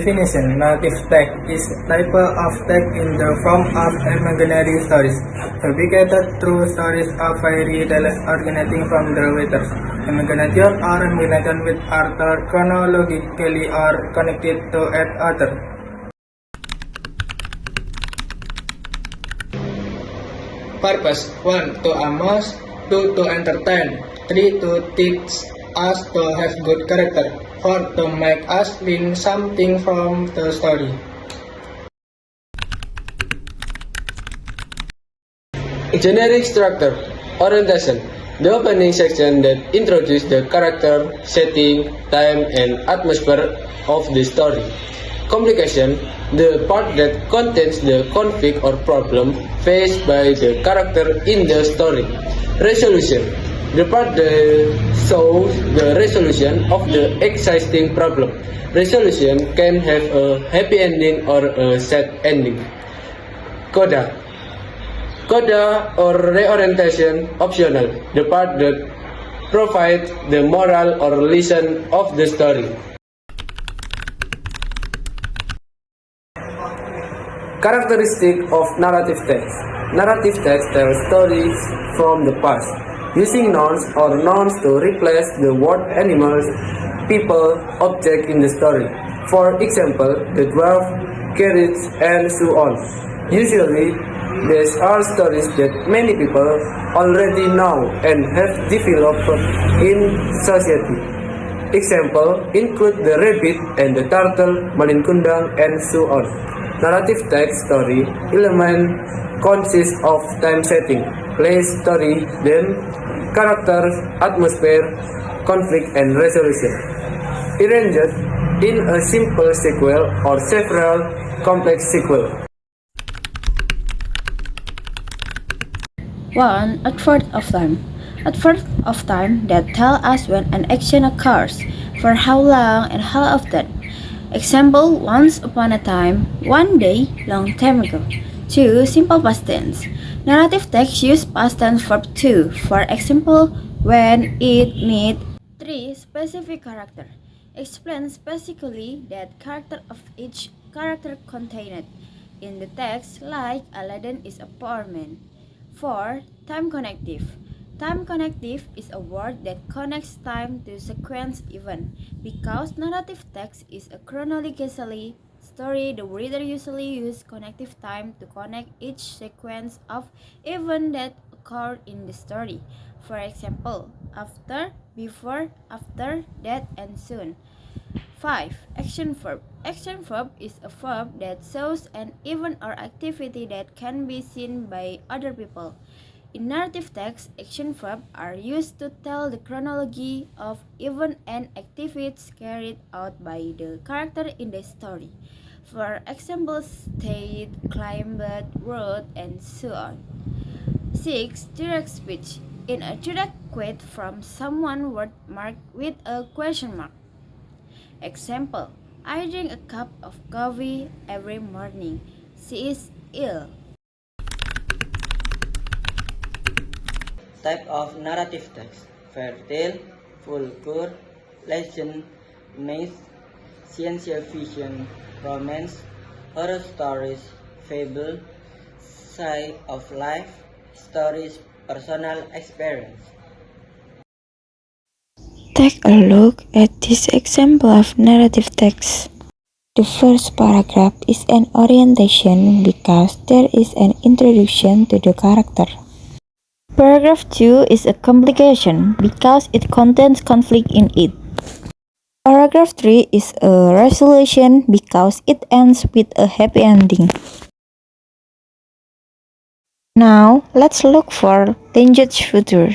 Definition: Narrative text is type of text in the form of imaginary stories, fabricated through stories of fairy tales originating from the writers' imagination or imagination with author chronologically or connected to an author. Purpose: 1. To amuse, 2. To entertain, 3. To teach us to have good character, 4. To make us learn something from the story. Generic structure. Orientation. The opening section that introduces the character, setting, time, and atmosphere of the story. Complication. The part that contains the conflict or problem faced by the character in the story. Resolution. The part that shows the resolution of the existing problem. Resolution can have a happy ending or a sad ending. Coda. Coda or reorientation optional, the part that provides the moral or lesson of the story. Characteristic of narrative text. Narrative text tells stories from the past, using nouns or nouns to replace the word animals, people, object in the story. For example, the dwarf, carriage, and so on. Usually, these are stories that many people already know and have developed in society. Example include the rabbit and the turtle, malin kundang, and so on. Narrative text story element consists of time setting, place, story, then characters, atmosphere, conflict, and resolution. Arranged in a simple sequel or several complex sequels. 1. A third of time. A third of time that tells us when an action occurs, for how long and how often. Example, once upon a time, one day, long time ago. 2. Simple past tense. Narrative text use past tense verb to, for example, when, it, meet. 3. Specific character. Explain specifically that character of each character contained in the text, like Aladdin is a poor man. 4. Time connective. Time connective is a word that connects time to sequence event. Because narrative text is a chronologically story, the reader usually uses connective time to connect each sequence of events that occurred in the story. For example, after, before, after, that, and soon. 5. Action verb. Action verb is a verb that shows an event or activity that can be seen by other people. In narrative text, action verbs are used to tell the chronology of events and activities carried out by the character in the story. For example, stayed, climbed, rode, and so on. 6. Direct speech. In a direct quote from someone, word marked with a question mark. Example, I drink a cup of coffee every morning. She is ill. Type of narrative text: fairy tale, folklore, legend, myth, science fiction, romance, horror stories, fable, side of life, stories, personal experience. Take a look at this example of narrative text. The first paragraph is an orientation because there is an introduction to the character. Paragraph 2 is a complication because it contains conflict in it. Paragraph 3 is a resolution because it ends with a happy ending. Now, let's look for tangent future.